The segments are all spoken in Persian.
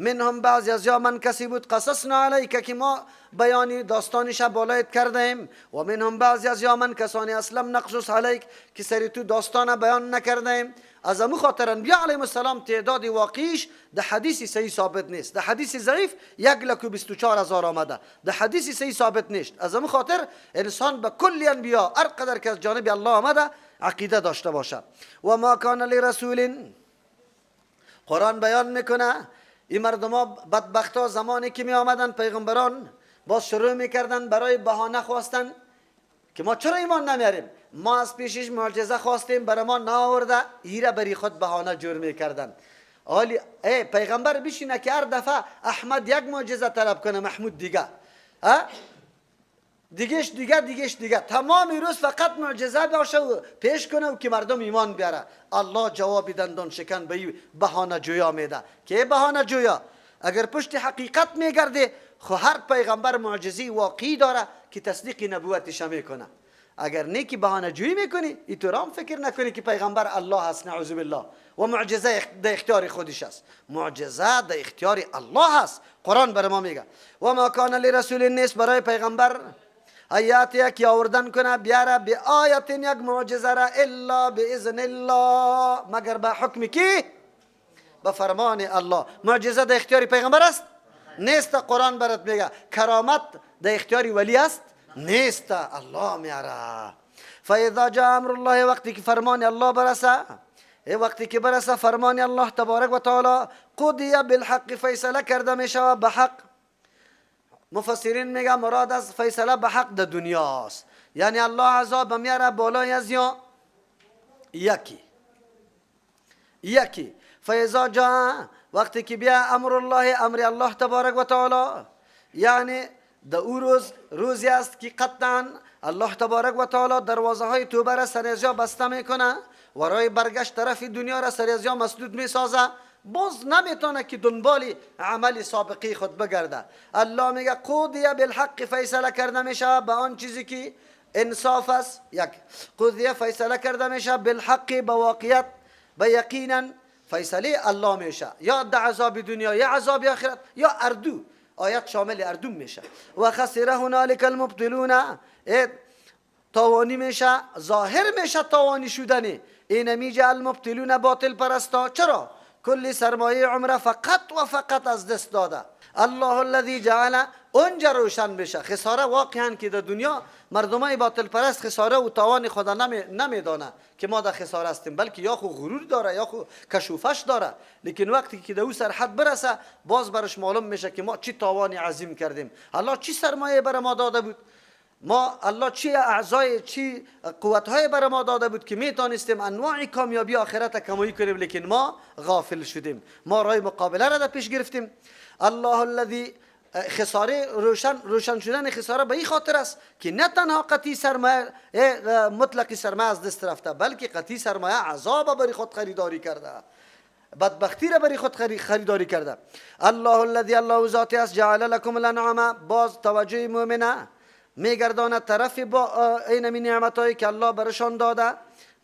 منهم بعضی از یا من کسی بود قصصنا علیک که ما بیانی داستانش بالایت کردیم و منهم بعضی از یا من کسانی اسلم نقصص علیک که سری تو داستان بیان نکردیم. از امو خاطر انبیاء علیهم السلام تعداد واقعیش در حدیث صحیح ثابت نیست. در حدیث ضعیف 1,24,000 آمده، در حدیث صحیح ثابت نیست. از امو خاطر انسان به کل انبیاء هر قدر که از جانب الله آمده عقیده داشته باشه. و ما کان لرسول، قرآن بیان میکنه این مردم ها بدبخت ها زمانی که می آمدن پیغمبران باز شروع میکردن برای بهانه خواستن که ما چرا ایمان نمیاریم، ما از پیشش معجزه خواستیم برای ما ناورده، ایره بری خود بهانه جور میکردن. حالی پیغمبر بشینه که هر دفعه احمد یک معجزه طلب کنه، محمود دیگه دیگهش دیگه تمام روز فقط معجزه باشه و پیش کنه و که مردم ایمان بیاره. الله جواب دندان شکن به بهانه جویا میده که بهانه جویا اگر پشت حقیقت میگرده خو هر پیغمبر معجزی واقعی داره که تصدیق نبوتش میکنه. اگر نیکی بهانه جویی میکنی ای تو رام فکر نکنی که پیغمبر الله هست، نعوذ بالله. و معجزه در اختیار خودش است، معجزه در اختیار الله هست. قرآن بر ما میگه و ما کان لرسول نیست برای پیغمبر آیاتی که آوردن کنه بیاره به آیت یک معجزه را الا باذن الله، مگر به حکم کی؟ به فرمان الله. معجزه در اختیار پیغمبر است؟ نیست. قرآن برات میگه کرامت در اختیار ولی است؟ نیست. الله میاره. فاذا جاء امر الله، وقتی که فرمان الله برسه، وقتی که برسه فرمان الله تبارک و تعالی، قضی بالحق، فیصله کرده میشه به حق. مفسرین میگه مراد از فیصله به حق در دنیاست، یعنی الله عذاب میاره بالای از یا یکی. فاذا جاء، وقتی که بیا امر الله، امر الله تبارک و تعالی، یعنی در او روزی است که قطعا الله تبارک و تعالی دروازه های توبه را سر از جا بسته میکنه و راه برگشت طرف دنیا را سر از جا مسدود میسازه. باز نمیتونه که دنبال عمل سابقی خود بگرده. الله میگه قضی بالحق، فیصله کرده میشه به آن چیزی که انصاف است. یک قضیه فیصله کرده میشه بالحق، به واقعیت، به یقینا فیصله الله میشه، یا در عذاب دنیا یا عذاب آخرت یا اردو. آیت شامل اردو میشه. و خسر هنالک المبطلون، تاوانی میشه، ظاهر میشه تاوانی شدنی. این میجه المبطلون، باطل پرستا. چرا؟ کلی سرمایه عمره فقط و فقط از دست داده. الله الذی جعل، اونجا روشن بشه خساره واقعا که در دنیا مردمای باطل پرست خساره و تاوان خدا نمیدانه که ما در خساره هستیم، بلکه یا خو غرور داره یا خو کشوفش داره. لیکن وقتی که در او سرحد برسه باز برش معلوم میشه که ما چی تاوانی عظیم کردیم. الله چی سرمایه بر ما داده بود، ما الله چی اعضای چی قوتهای بر ما داده بود که میتونستیم انواع کامیابی آخرت کمایی کنیم، لیکن ما غافل شدیم، ما راه مقابله را در پیش گرفتیم. الله الذی، خساره روشن شدن خساره به این خاطر است که نه تنها قطعی سرمایه مطلقی سرمایه از دست رفته، بلکه قطعی سرمایه عذاب بر خود خریداری کرده، بدبختی را بر خود خریداری کرده. الله الذی، الله ذاتی است، جعل لكم الانعام، باز توجه مؤمنه میگردانه طرف با این نعمتایی که الله برشان داده،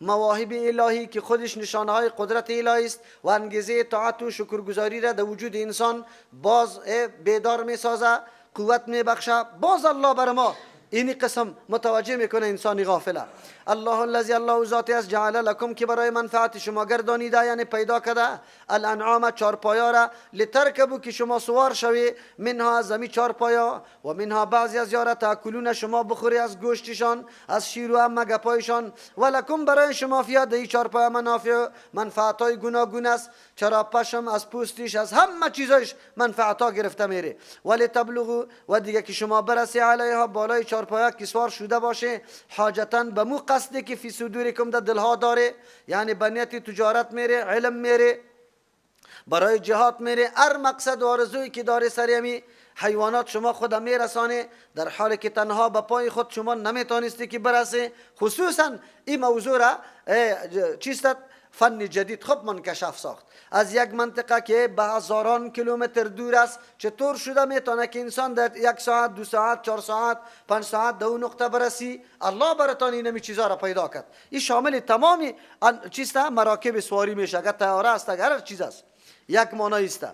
مواهب الهی که خودش نشانه های قدرت الهی است و انگیزه طاعت و شکرگزاری را در وجود انسان باز بیدار میسازه، قوت میبخشه. باز الله بر ما اینی قسم متوجه میکنه انسانی غافله. الله الذی، الله ذاتی است، جعل لكم، که برای منفعت شما گردانیده، یعنی پیدا کرده، الانعام، چارپایا را، لترکبو، که شما سوار شوی، منها، از زمین چارپایا، و منها، بعضی از یارا، تاکلون، شما بخوری از گوشتشان، از شیر و هم گپایشان، و لکم، برای شما فیها، در این چارپایا منافع، منفعت های گوناگون است. چرا پشم، از پوستش، از همه چیزایش منفعت ها گرفته میره. ولی تبلغو، و دیگه که شما برسی علیها، بالای چارپایا که سوار شده باشه، حاجتن، به مو قصدی که فی صدورکم، در دلها داره، یعنی بنیت تجارت میره، علم میره، برای جهاد میره، هر مقصد و آرزویی که داره سریمی حیوانات شما خود میرسانه، در حالی که تنها به پای خود شما نمیتونستی که برسه. خصوصا این موضوع را چیست فن جدید خوب منکشف ساخت. از یک منطقه که به هزاران کیلومتر دور است، چطور شده میتونه که انسان در 1 ساعت، 2 ساعت، 4 ساعت، 5 ساعت در اون نقطه برسی؟ الله براتان اینمی چیزا را پیدا کرد. این شامل تمامی چیست؟ مراکب سواری میشه، اگر طیاره است، اگر هر چیز است. یک معنی است.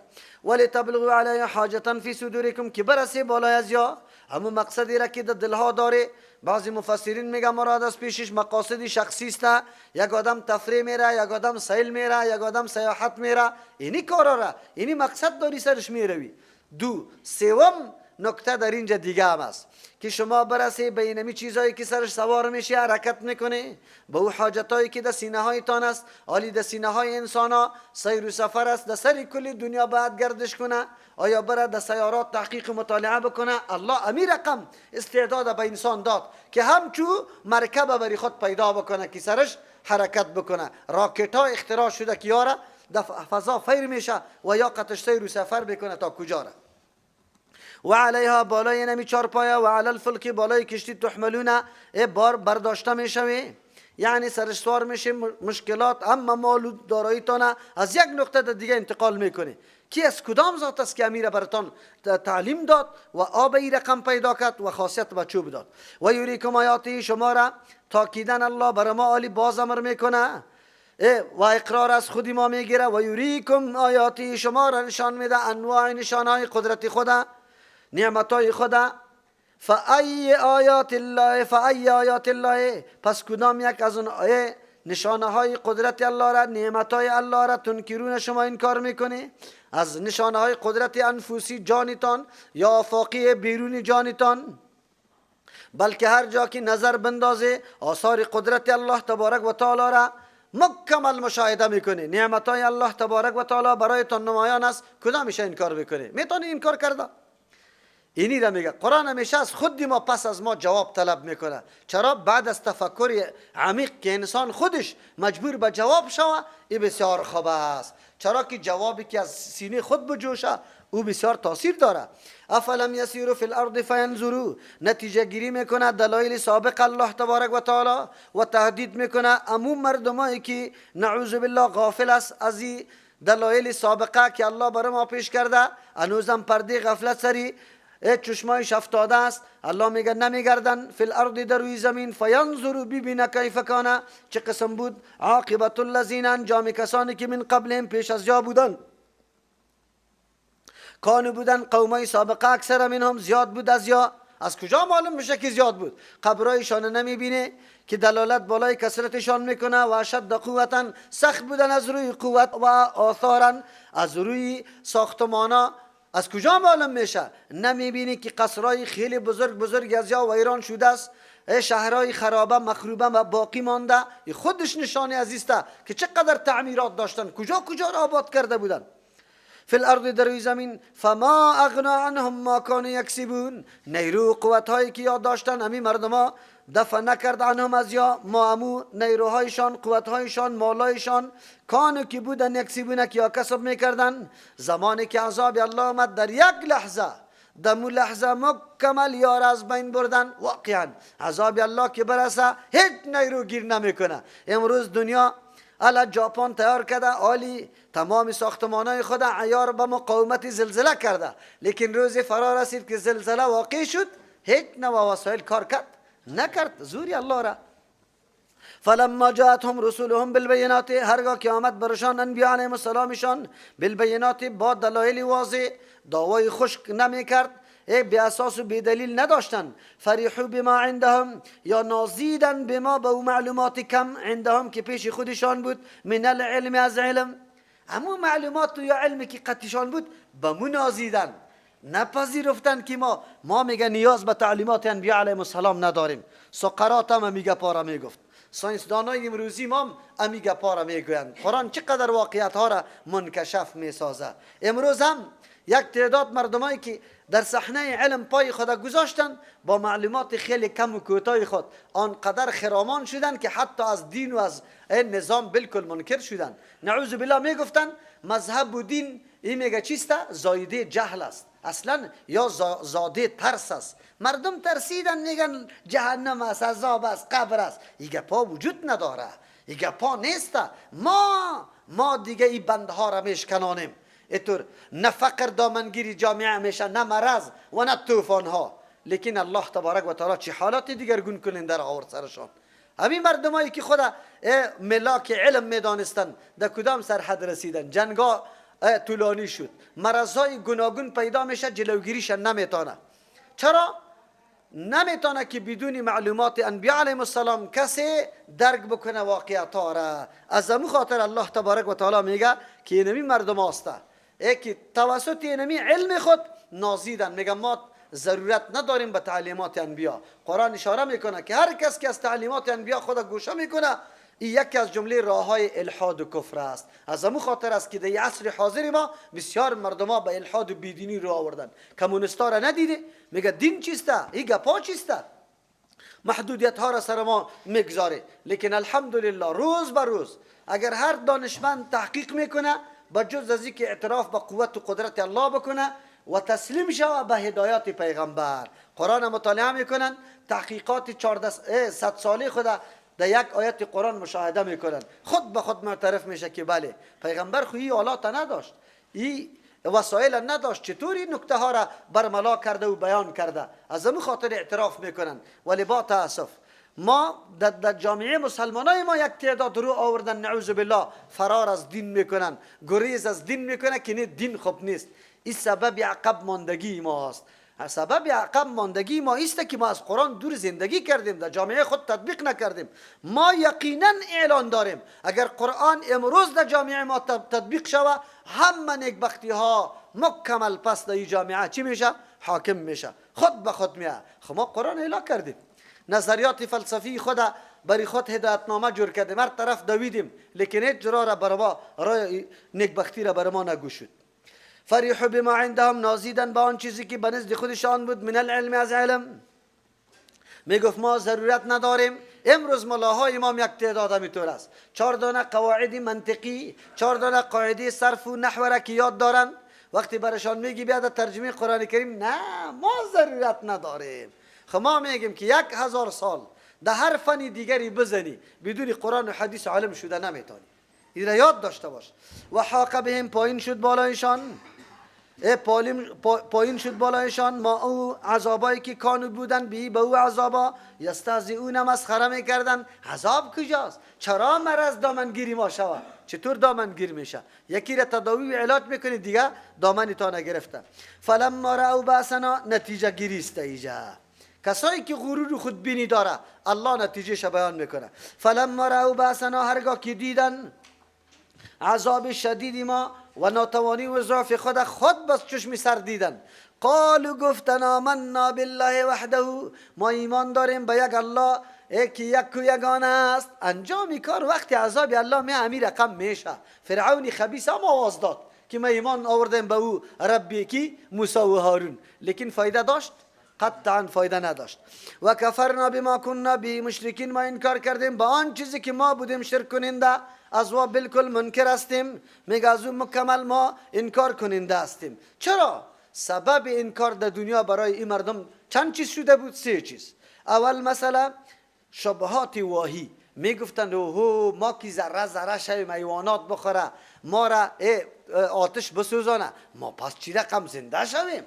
ولی تبلغوا علی حاجتا فی صدورکم، که برسه بالای از یا همون مقصدی را که در دلها داره. بعضی مفسرین میگه مراد از پیشش مقاصد شخصی است. یک آدم تفریح میره، یک آدم سیل میره، یک آدم سیاحت میره، اینی کارا را، اینی مقصد داری سرش میروی. دو سوم نکته در اینجا دیگه هم است که شما برسه به اینمی چیزایی که سرش سوار میشه حرکت میکنه، به او حاجتایی که در سینه هایتان است. حالی در سینه های انسان ها سیر و سفر است، در سری کلی دنیا باید گردش کنه. آیا برای در سیارات تحقیق مطالعه بکنه؟ الله امی رقم استعداد به انسان داد که همچو مرکب بری خود پیدا بکنه که سرش حرکت بکنه. راکت ها اختراع شده که یاره در فضا فیر میشه و یا قطش سیر و سفر بکنه تا کجا را. و علیها بالای نمی چارپایه، و علی الفلک بالای کشتی تحملونه بار برداشته میشوی، یعنی سرش سوار میشه. مشکلات اما مال و داراییتان از یک نقطه تا دیگه انتقال میکنه. کی از کدام ذات است که امیر براتان تعلیم داد و آب ای رقم پیدا کرد و خاصیت به چوب داد. و یوریکم آیاتی، شما را تاکیدن الله بر ما عالی باز امر میکنه و اقرار از خودی ما میگیره. و یوریکم آیاتی، شما را نشان میده انواع نشانهای قدرت خدا، نعمتای خدا. فای آیات الله، پس کدام یک از اون نشانه های قدرت الله را، نعمتای الله را تنکرون، شما انکار میکنی؟ از نشانه های قدرت انفوسی جانتان یا آفاقی بیرون جانتان، بلکه هر جا که نظر بندازه آثار قدرت الله تبارک و تعالی را مکمل مشاهده میکنی. نعمتای الله تبارک و تعالی برایتان نمایان است، کدامش انکار میکنی؟ میتونی انکار کرده؟ اینی را میگه قرآن همیشه از خود ما پس از ما جواب طلب میکنه. چرا؟ بعد از تفکر عمیق که انسان خودش مجبور به جواب شوه، این بسیار خوب است. چرا که جوابی که از سینه خود بجوشه او بسیار تاثیر داره. افلم یسیروا فی الارض فینظروا، نتیجه گیری میکنه دلایل سابق الله تبارک و تعالی و تهدید میکنه امون مردمایی که نعوذ بالله غافل است از این دلایل سابقه که الله برای ما پیش کرده، هنوزم پرده غفلت سری چشمایش افتاده است. الله میگه نمیگردن فی الارض، در روی زمین، فینظروا، ببینه کیف کان، چه قسم بود عاقبت الذین، انجام کسانی که من قبلهم، پیش از جا بودن، کانو بودن قومای سابقه، اکثر منهم، زیاد بود از یا. از کجا معلوم میشه که زیاد بود؟ قبرایشان نمیبینه که دلالت بالای کثرتشان میکنه. و اشد قوتا، سخت بودن از روی قوت، و آثارا، از روی ساختمانا. از کجا معلوم میشه؟ نمیبینی که قصرهای خیلی بزرگ از یا ویران شده است، شهرهای خرابه مخروبه و باقی مانده. این خودش نشانه عزیزه که چقدر تعمیرات داشتن، کجا را آباد کرده بودن. فی الارض، در روی زمین، فما اغنا عنهم ما کانوا یکسبون، نیرو قوت هایی که یاد داشتن امی مردما دفع نکرد عنهم از یا ما امو نیروهایشان، قوتهایشان، مالایشان، کانو که بودن یکسبون که یا کسب میکردن. زمانی که عذاب الله آمد در یک لحظه، دمو لحظه مکمل یار از بین بردن. واقعا عذاب الله که برسه هیچ نیرو گیر نمیکنه. امروز دنیا الا ژاپن تیار کرده، عالی تمام ساختمانای خود عیار به مقاومت زلزله کرده، لیکن روزی فرا رسید که زلزله واقع شد، هیچ نوع وسایل کار کرد نکرد. زوری الله را. فلما جاءتهم رسولهم بالبينات، هرگاه که آمد برشان انبیاء علیهم السلامشان بالبينات، با دلایل واضح، دعوای خشک نمی کرد، بی اساس و بی دلیل نداشتن. فریحوا بما عندهم، یا نازیدن بما، به معلومات کم، عندهم که پیش خودشان بود، من العلم، از علم. اما معلومات یا علمی که قطعشان بود به مو نازیدن، نپذیرفتن که ما میگه نیاز به تعلیمات انبیاء علیهم السلام نداریم. سقراط هم میگه پارا میگفت، ساینسدانای امروزی ما امیگه پارا میگویند. قرآن چقدر واقعیت ها را منکشف میسازه. امروز هم یک تعداد مردمایی که در صحنه علم پای خود گذاشتن، با معلومات خیلی کم و کوتاه خود آنقدر خرامان شدن که حتی از دین و از نظام بالکل منکر شدن. نعوذ بالله میگفتن مذهب و دین این میگه چیسته؟ زایده جهل است اصلا، یا زاده ترس است. مردم ترسیدن، میگن جهنم است، عذاب است، قبر است. ایگه پا وجود نداره، ایگه پا نیسته. ما دیگه این بندها را میشکنانیم. اینطور نه فقر دامنگیری جامعه میشه، نه مرض و نه طوفان ها. لیکن الله تبارک و تعالی چه حالاتی دیگرگون کنین در آورد سرشان. همین مردمایی که خدا ملاک علم میدانستن در کدام سرحد رسیدن؟ جنگا طولانی شد، مرضهای گوناگون پیدا میشه، جلوگیریش نمیتونه. چرا؟ نمیتونه که بدون معلومات انبیاء علیهم السلام کسی درک بکنه واقعیت ها را. از همون خاطر الله تبارک و تعالی میگه که اینمی مردم هاسته که توسط اینمی علم خود نازیدن. میگه ما ضرورت نداریم به تعلیمات انبیاء. قرآن اشاره میکنه که هر کس که از تعلیمات انبیاء خود گوشه میکنه، این یکی از جمله راه های الحاد و کفر است. از همون خاطر است که در عصر حاضر ما بسیار مردم ها به الحاد و بیدینی رو آوردن. کمونستا را ندیده؟ میگه دین چیسته؟ این گپا چیسته؟ محدودیت ها را سر ما میگذاره. لیکن الحمدلله روز به روز اگر هر دانشمند تحقیق میکنه با جز از اینکه اعتراف به قوت و قدرت الله بکنه و تسلیم شود به هدایات پیغمبر، قرآن مطالعه میکنن، تحقیقات 400 ساله خود در یک آیت قرآن مشاهده میکنن، خود به خود معترف میشه که بله پیغمبر خو این آلات نداشت، این وسایل نداشت، چطوری نکته ها را برملا کرده و بیان کرده. از همون خاطر اعتراف میکنن. ولی با تاسف ما در جامعه مسلمانای ما یک تعداد رو آوردن نعوذ بالله فرار از دین میکنن، گریز از دین میکنن که نه دین خوب نیست. این سبب عقب ماندگی ما است. سبب عقب ماندگی ما است که ما از قرآن دور زندگی کردیم، در جامعه خود تطبیق نکردیم. ما یقینا اعلان داریم اگر قرآن امروز در جامعه ما تطبیق شود، همه نیکبختی ها مکمل پس در این جامعه چی میشه؟ حاکم میشه، خود به خود میاد. خب ما قرآن اعلان کردیم، نظریات فلسفی خود برای خود هدایتنامه جور کردیم، هر طرف دویدیم، لیکن هیچ جرا را برای ما رای نیکبختی را برای ما نگوشود. فریحوا بما عندهم، نازیدن با آن چیزی که به نزد خودشان بود، من العلم، از علم. میگفت ما ضرورت نداریم. امروز ملاهای امام یک تعداد همینطور است، 4 دانه قواعد منطقی، 4 دانه قاعده صرف و نحو را که یاد دارن، وقتی برشان میگی بیاد ترجمه قرآن کریم، نه ما ضرورت نداریم. خب ما میگیم که 1000 سال در هر فن دیگری بزنی بدون قرآن و حدیث عالم شده نمیتونی. این را یاد داشته باش. و حاق بهم، پایین شد بالایشان، پایین شد بالایشان ما او عذابایی که کانو بودن به او عذابا یستهزئون، مسخره میکردن. عذاب کجاست؟ چرا مرض دامنگیری ما شود؟ چطور دامنگیر میشه؟ یکی را تداوی و علاج میکنی دیگه دامنی تا نگرفته. فلما رأوا بأسنا، نتیجه گیری است اینجا. کسایی که غرور خودبینی داره الله نتیجهش بیان میکنه. فلما رأوا بأسنا، هرگاه که دیدن عذاب شدیدی ما و ناتوانی و ضعف خود بس چشمی سر دیدن، قالوا، گفتن آمنا بالله وحده، ما ایمان داریم به یک الله که یک و یگانه است. انجام کار وقتی عذاب الله می امیر رقم میشه. فرعون خبیث هم آواز داد که ما ایمان آوردیم به او ربی کی موسی و هارون، لیکن فایده داشت؟ قطعا فایده نداشت. و کفرنا بما كنا به مشرکین، ما انکار کردیم با آن چیزی که ما بودیم شرک کننده، از و بالکل منکر هستیم. میگه از اون مکمل ما انکار کننده هستیم. چرا؟ سبب انکار در دنیا برای این مردم چند چیز شده بود؟ 3 چیز. اول مثلا شبهات واهی، میگفتند اوه ما کی ذره ذره شویم حیوانات بخوره، ما را آتش بسوزانه، ما پس چی رقم زنده شویم؟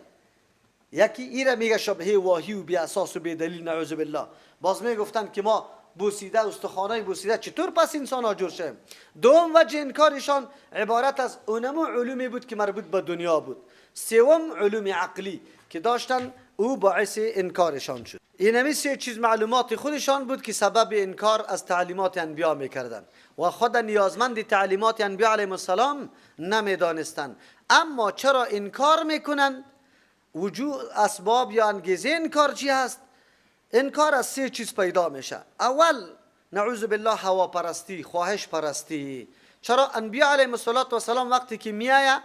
یکی ایره میگه شبهه واهی و بی اساس و بی دلیل نعوذ بالله. باز میگفتن که ما بوسیده، استخوانای بوسیده، چطور پس انسان ها جور شیم؟ دوم وجه انکارشان عبارت از اونمو علومی بود که مربوط به دنیا بود. سوم علوم عقلی که داشتن، او باعث انکارشان شد. اینمی 3 چیز معلومات خودشان بود که سبب انکار از تعلیمات انبیا میکردن و خود نیازمند تعلیمات انبیا علیهم السلام نمیدانستند. اما چرا انکار میکنند؟ وجود اسباب یا انگیزه انکار چی هست؟ انکار از 3 چیز پیدا میشه. اول نعوذ بالله هواپرستی، خواهش پرستی. چرا؟ انبیاء علیهم السلام وقتی که میآید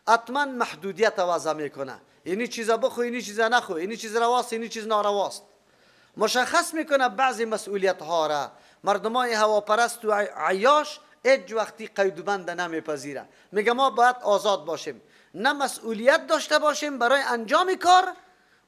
حتما محدودیت وضع میکنه، اینی چیزا بخو، اینی چیزا نخو، اینی چیز رواست، اینی چیز نارواست. مشخص میکنه بعضی مسئولیت ها را. مردمای هواپرست و عیاش هیچ وقتی قید و بند نمیپذیره. میگه ما باید آزاد باشیم، نه مسئولیت داشته باشیم برای انجام کار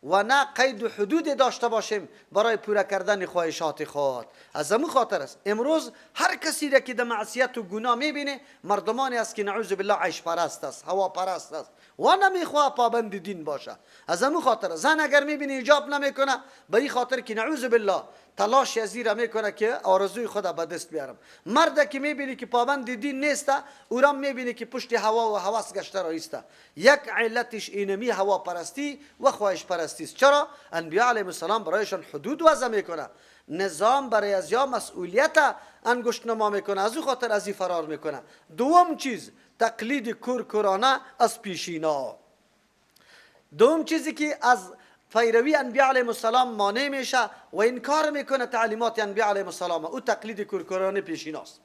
و نه قید و حدود داشته باشیم برای پورا کردن خواهشات خود. از همون خاطر است امروز هر کسی را که در معصیت و گناه میبینه مردمانی است که نعوذ بالله عیش پرست است، هوا پرست است و نمیخواه پابند دین باشه. از همون خاطر زن اگر میبینه حجاب نمیکنه به این خاطر که نعوذ بالله تلاش یزیره میکنه که آرزوی خود به دست بیارم. مرد که میبینی که پابند دین نیست او را میبینی که پشت هوا و هوس گشته رایسته. یک علتش اینمی هوا پرستی و خواهش پرستی است. چرا انبیاء علیهم السلام برایشان حدود وضع میکنه، نظام برای از یا مسئولیت انگشت نما میکنه، از او خاطر از این فرار میکنه. دوم چیز تقلید کورکورانه از پیشینا. دوم چیزی که از پیروی انبیاء علیهم السلام مانع میشه و انکار میکنه تعلیمات انبیاء علیهم السلام، او تقلید کورکورانه پیشیناست.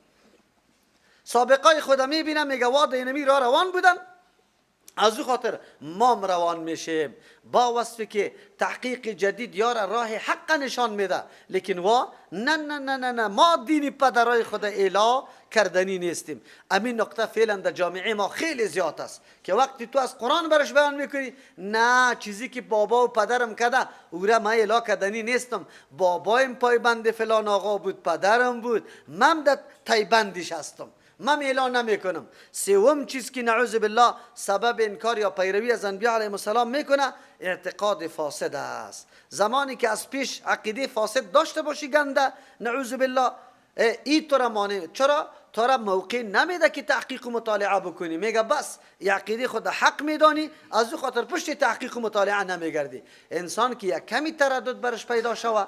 سابقای خودم میبینم میگه واد اینمی را روان بودن، از او خاطر ما روان میشیم با وصفی که تحقیق جدید یار راه حق نشان میده، لیکن نه نه نه نه نه ما دین پدرای خود اعلا کردنی نیستیم. همین نقطه فعلا در جامعه ما خیلی زیاد است که وقتی تو از قرآن برش بیان میکنی نه چیزی که بابا و پدرم کده او را ما اعلا کردنی نیستم، بابایم پایبند فلان آقا بود، پدرم بود، من در تایبندش هستم، من اعلان نمیکنم. سوم چیز که نعوذ بالله سبب انکار یا پیروی از انبیاء علیهم السلام میکنه اعتقاد فاسد است. زمانی که از پیش عقیده فاسد داشته باشی گنده نعوذ بالله این تو را مانع، چرا تو را موقع نمیده که تحقیق و مطالعه بکنی، میگه بس عقیده خود حق میدانی از او خاطر پشت تحقیق و مطالعه نمیگردی. انسان که یک کمی تردد برش پیدا شوه،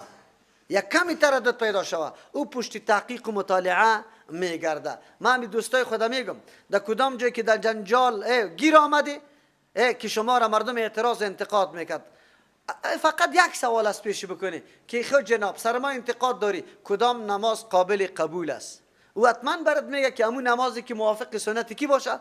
یک کمی تردد پیدا شوه او پشت تحقیق و مطالعه میگرده. من همین دوستای خودم میگم در کدام جایی که در جنجال گیر آمده که شما را مردم اعتراض انتقاد میکرد، فقط یک سوال است پیش بکنی که خود جناب سر ما انتقاد داری کدام نماز قابل قبول است، او حتما برات میگه که همون نمازی که موافق سنت کی باشه،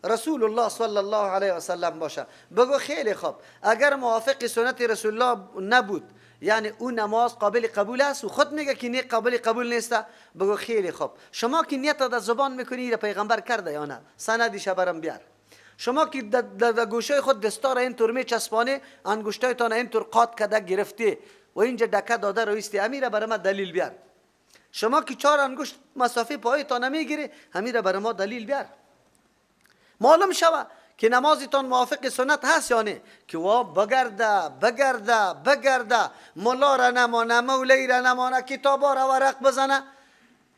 رسول الله صلی الله علیه و سلم باشه. بگو خیلی خوب اگر موافق سنت رسول الله نبود یعنی اون نماز قابل قبول است و خود میگه که نه قابل قبول نیست، بگو خیلی خوب شما که نیت در زبان میکنی را پیغمبر کرده یا نه، سندش برام بیار. شما که در گوشه خود دستار اینطور میچسبانه انگشتایتان اینطور قاط کده گرفته و اینجا دکه داده رویستی، امیره برای ما دلیل بیار. شما که 4 انگشت مسافه پایتان نمیگیره امیره برای ما دلیل بیار. معلوم شوه که نمازتان موافق سنت هست یا نه، که بگرده مولا را نمانه، مولی را نمانه، کتابا را ورق بزنه.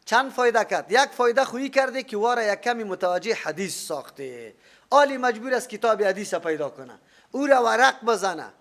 چند فایده کرد؟ یک فایده خویی کرده که واره یک کمی متوجه حدیث ساخته، آلی مجبور است کتاب حدیث پیدا کنه او را ورق بزنه.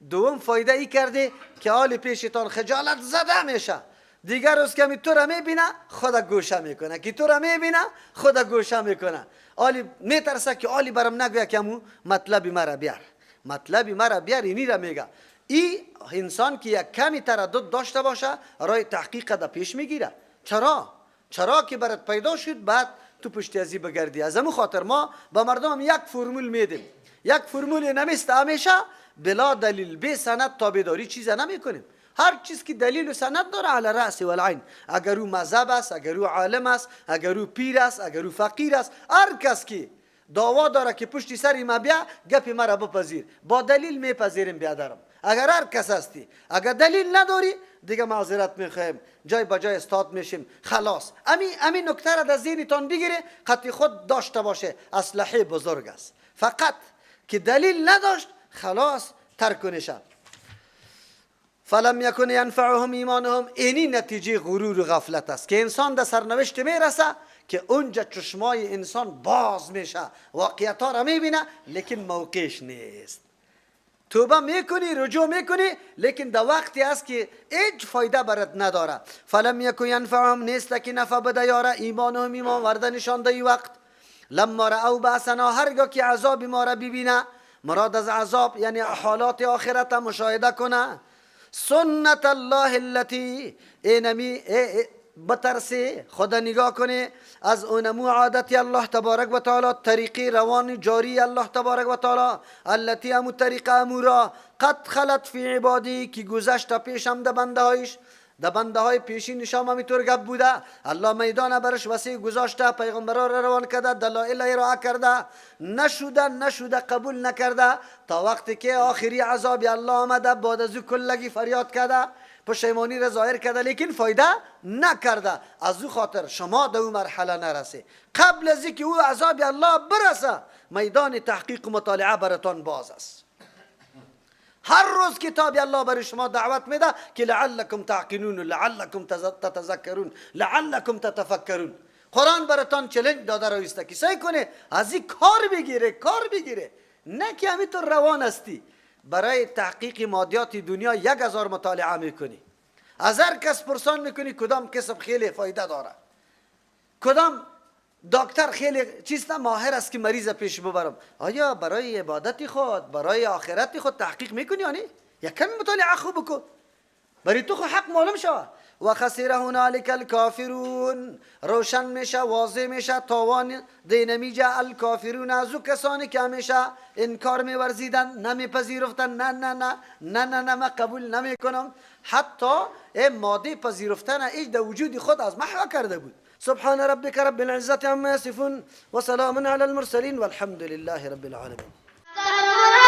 دوم فایده ای کرده که آلی پیشتان خجالت زده میشه، دیگر روز که تو را میبینه خود گوشه میکنه، که تو را میبینه خود گوشه میکنه. آلی میترسه که آلی برام نگویه که همون مطلبی مرا بیار، مطلبی مرا بیار. اینی را میگه این انسان که یک کمی تردد داشته باشه رای تحقیق دا پیش میگیره. چرا که برات پیدا شد بعد تو پشت ازی بگردی. از همون خاطر ما با مردم یک فرمول میدیم، یک فرمول نمیست همیشه بلا دلیل بی سند تابعداری چیز نمیکنیم. هر چیز که دلیل و سند داره علی رأس و العین، اگر او مذهب است، اگر او عالم است، اگر او پیر است، اگر او فقیر است، هر کس که دعوا داره که پشت سر ما بیا گپ مرا بپذیر، با دلیل میپذیریم بیادرم. اگر هر کس هستی اگر دلیل نداری دیگه معذرت میخوایم، جای با جای استاد میشیم، خلاص. امی نکته را در ذهنتان بگیره، قطع خود داشته باشه اسلحه بزرگ است. فقط که دلیل نداشت خلاص ترک کنشه. فلم یکن ینفعهم ایمانهم، اینی نتیجه غرور و غفلت است که انسان در سرنوشت میرسه که اونجا چشمای انسان باز میشه، واقعیت ها را میبینه لیکن موقعش نیست. توبه میکنی، رجوع میکنی، لیکن در وقتی است که هیچ فایده برات نداره. فلم یکن ینفعهم، نیست که نفع بده یاره ایمانهم، ایمان وردنشان در این وقت. لما رأوا بأسنا، هرگاه که عذاب ما را ببینه، مراد از عذاب یعنی حالات آخرت مشاهده کنه. سنت الله التي، اینمی بترسه خدا نگاه کنه از اونمو عادت الله تبارک و تعالی، طریقی روان جاری الله تبارک و تعالی، التي همو طریقه امورا قد خلت فی عبادی، که گذشت پیشم ده بنده هایش، در بنده های پیشین شام همینطور گپ بوده. الله میدان برش وسیع گذاشته، پیغمبرا را روان کرده، دلایل ارائه کرده، نشده قبول نکرده، تا وقتی که آخری عذاب الله آمده، بعد از او کلگی فریاد کرده، پشیمانی را ظاهر کرده، لیکن فایده نکرده. از او خاطر شما در اون مرحله نرسه. قبل از اینکه او عذاب الله برسه، میدان تحقیق و مطالعه براتان باز است. هر روز کتاب الله برای شما دعوت میده که لعلکم تعقلون، لعلکم تتذکرون، لعلکم تتفکرون. قرآن براتان چالش داده رویسته که سعی کنه از این کار بگیره، نه که همینطور روان هستی. برای تحقیق مادیات دنیا 1000 مطالعه میکنی، از هر کس پرسان میکنی کدام کسب خیلی فایده داره، کدام دکتر خیلی چیست ماهر است که مریض پیش ببرم. آیا برای عبادت خود، برای آخرت خود تحقیق میکنی یا نه؟ یک کمی مطالعه خوب بکن، برای تو خود حق معلوم شود. و خسر هنالک الکافرون، روشن میشه، واضح میشه، تاوان دینمیجه الکافرون، از او کسانی که همیشه انکار میورزیدن، نمیپذیرفتن، نه من قبول نمیکنم. حتی ماده پذیرفتن ایج در وجود خود از محو کرده بود. سبحان ربك رب العزة عما يصفون وسلام على المرسلين والحمد لله رب العالمين.